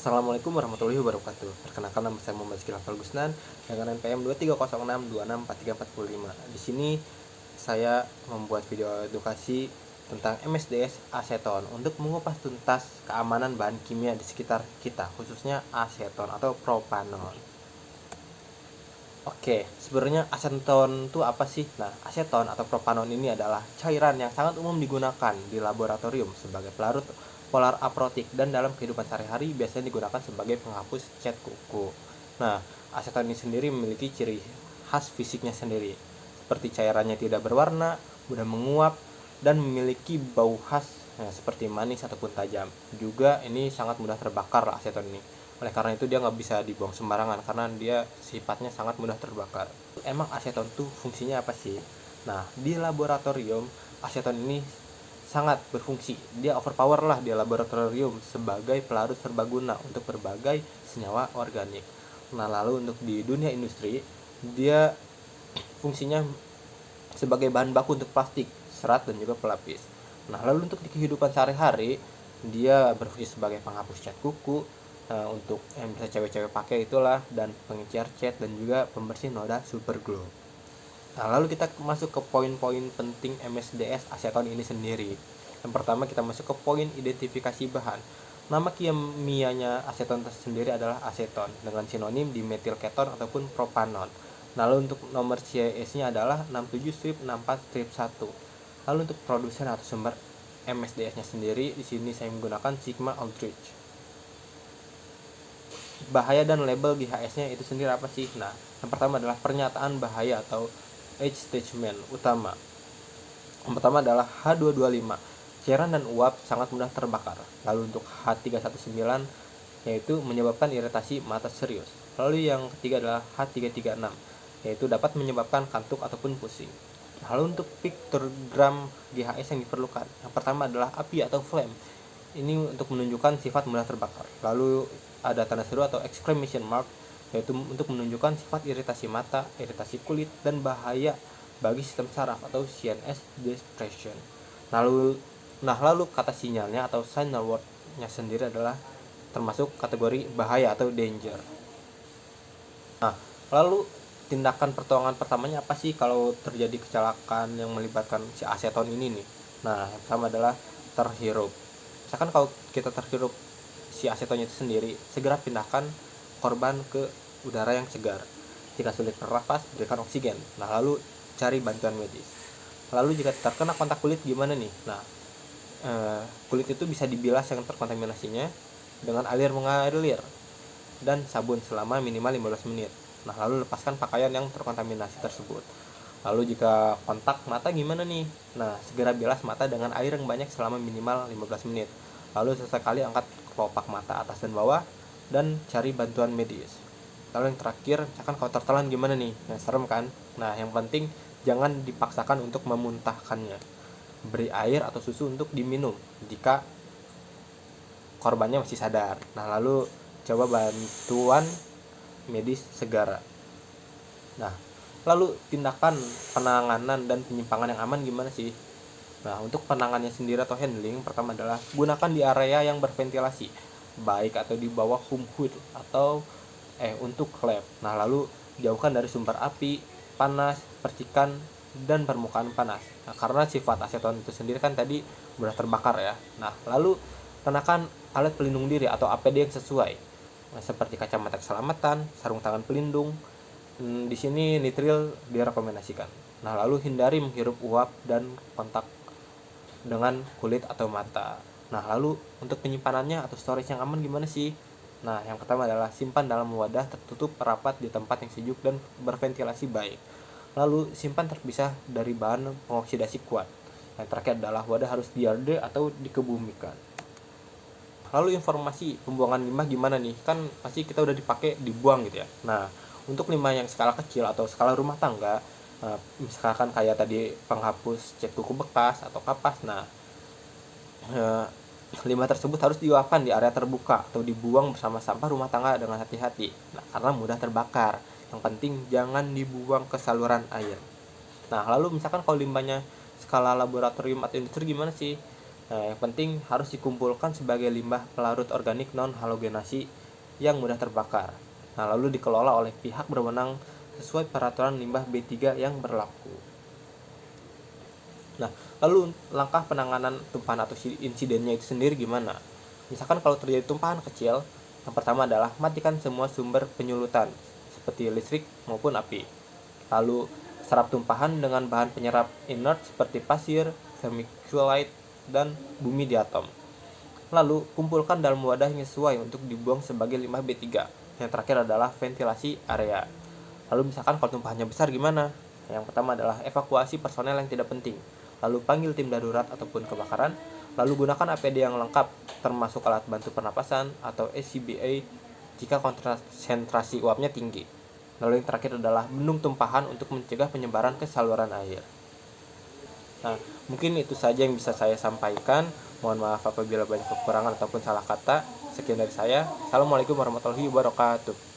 Assalamualaikum warahmatullahi wabarakatuh. Perkenalkan, nama saya Muhammad Skilafal Gusnan dengan NPM 2306264345. Di sini saya membuat video edukasi tentang MSDS aseton untuk mengupas tuntas keamanan bahan kimia di sekitar kita, khususnya aseton atau propanon. Oke, sebenarnya aseton itu apa sih? Nah, aseton atau propanon ini adalah cairan yang sangat umum digunakan di laboratorium sebagai pelarut polar aprotik dan dalam kehidupan sehari-hari biasanya digunakan sebagai penghapus cat kuku. Nah, aseton ini sendiri memiliki ciri khas fisiknya sendiri, seperti cairannya tidak berwarna, mudah menguap, dan memiliki bau khas seperti manis ataupun tajam. Juga ini sangat mudah terbakar aseton ini. Oleh karena itu dia nggak bisa dibuang sembarangan karena dia sifatnya sangat mudah terbakar. Emang aseton tuh fungsinya apa sih? Nah, di laboratorium aseton ini sangat berfungsi. Dia overpower lah di laboratorium sebagai pelarut serbaguna untuk berbagai senyawa organik. Nah, lalu untuk di dunia industri, dia fungsinya sebagai bahan baku untuk plastik, serat, dan juga pelapis. Nah, lalu untuk di kehidupan sehari-hari, dia berfungsi sebagai penghapus cat kuku, untuk yang bisa cewek-cewek pakai itulah, dan pengecer cat, dan juga pembersih noda super glue. Nah, lalu kita masuk ke poin-poin penting MSDS aseton ini sendiri. Yang pertama kita masuk ke poin identifikasi bahan. Nama kimianya aseton sendiri adalah aseton dengan sinonim dimetil keton ataupun propanon. Lalu untuk nomor CIS-nya adalah 67-64-1. Lalu untuk produsen atau sumber MSDS-nya sendiri, di sini saya menggunakan Sigma Aldrich. Bahaya dan label GHS-nya itu sendiri apa sih? Nah, yang pertama adalah pernyataan bahaya atau age statement utama. Yang pertama adalah H225, cairan dan uap sangat mudah terbakar. Lalu untuk H319, yaitu menyebabkan iritasi mata serius. Lalu yang ketiga adalah H336, yaitu dapat menyebabkan kantuk ataupun pusing. Lalu untuk piktogram GHS yang diperlukan, yang pertama adalah api atau flame. Ini untuk menunjukkan sifat mudah terbakar. Lalu ada tanda seru atau exclamation mark, yaitu untuk menunjukkan sifat iritasi mata, iritasi kulit, dan bahaya bagi sistem saraf atau CNS depression. Lalu kata sinyalnya atau signal word-nya sendiri adalah termasuk kategori bahaya atau danger. Nah, lalu tindakan pertolongan pertamanya apa sih kalau terjadi kecelakaan yang melibatkan si aseton ini nih? Nah, yang pertama adalah terhirup. Misalkan kalau kita terhirup si asetonnya itu sendiri, segera pindahkan korban ke udara yang segar. Jika sulit bernafas, berikan oksigen. Nah, lalu cari bantuan medis. Lalu jika terkena kontak kulit gimana nih? Nah, kulit itu bisa dibilas yang terkontaminasinya dengan air mengalir dan sabun selama minimal 15 menit. Nah, lalu lepaskan pakaian yang terkontaminasi tersebut. Lalu jika kontak mata gimana nih? Nah, segera bilas mata dengan air yang banyak selama minimal 15 menit. Lalu sesekali angkat kelopak mata atas dan bawah dan cari bantuan medis. Lalu yang terakhir, misalkan kalau tertelan gimana nih? Nah, serem kan? Nah, yang penting jangan dipaksakan untuk memuntahkannya. Beri air atau susu untuk diminum jika korbannya masih sadar. Nah, lalu coba bantuan medis segera. Nah, lalu tindakan penanganan dan penyimpangan yang aman gimana sih? Nah, untuk penanganannya sendiri atau handling, pertama adalah gunakan di area yang berventilasi, baik atau di bawah home hood atau untuk lab. Nah, lalu jauhkan dari sumber api, panas, percikan, dan permukaan panas. Nah, karena sifat aseton itu sendiri kan tadi mudah terbakar ya. Nah, lalu kenakan alat pelindung diri atau APD yang sesuai. Nah, seperti kacamata keselamatan, sarung tangan pelindung. Di sini nitril direkomendasikan. Nah, lalu hindari menghirup uap dan kontak dengan kulit atau mata. Nah, lalu untuk penyimpanannya atau storage yang aman gimana sih? Nah, yang pertama adalah simpan dalam wadah tertutup rapat di tempat yang sejuk dan berventilasi baik. Lalu simpan terpisah dari bahan pengoksidasi kuat. Yang terakhir adalah wadah harus diarde atau dikebumikan. Lalu informasi pembuangan limbah gimana nih? Kan pasti kita udah dipakai dibuang gitu ya. Nah, untuk limbah yang skala kecil atau skala rumah tangga, misalkan kayak tadi penghapus cat kuku bekas atau kapas, nah limbah tersebut harus diuapkan di area terbuka atau dibuang bersama sampah rumah tangga dengan hati-hati. Nah, karena mudah terbakar. Yang penting jangan dibuang ke saluran air. Nah, lalu misalkan kalau limbahnya skala laboratorium atau industri gimana sih? Nah, yang penting harus dikumpulkan sebagai limbah pelarut organik non halogenasi yang mudah terbakar. Nah, lalu dikelola oleh pihak berwenang sesuai peraturan limbah B3 yang berlaku. Nah, lalu langkah penanganan tumpahan atau insidennya itu sendiri gimana? Misalkan kalau terjadi tumpahan kecil, yang pertama adalah matikan semua sumber penyulutan seperti listrik maupun api. Lalu serap tumpahan dengan bahan penyerap inert seperti pasir, vermiculite, dan bumi di atom. Lalu kumpulkan dalam wadah yang sesuai untuk dibuang sebagai limbah B3. Yang terakhir adalah ventilasi area. Lalu misalkan kalau tumpahannya besar gimana? Yang pertama adalah evakuasi personel yang tidak penting. Lalu panggil tim darurat ataupun kebakaran. Lalu gunakan APD yang lengkap termasuk alat bantu pernapasan atau SCBA jika konsentrasi uapnya tinggi. Lalu yang terakhir adalah bendung tumpahan untuk mencegah penyebaran ke saluran air. Nah, mungkin itu saja yang bisa saya sampaikan. Mohon maaf apabila banyak kekurangan ataupun salah kata. Sekian dari saya. Assalamualaikum warahmatullahi wabarakatuh.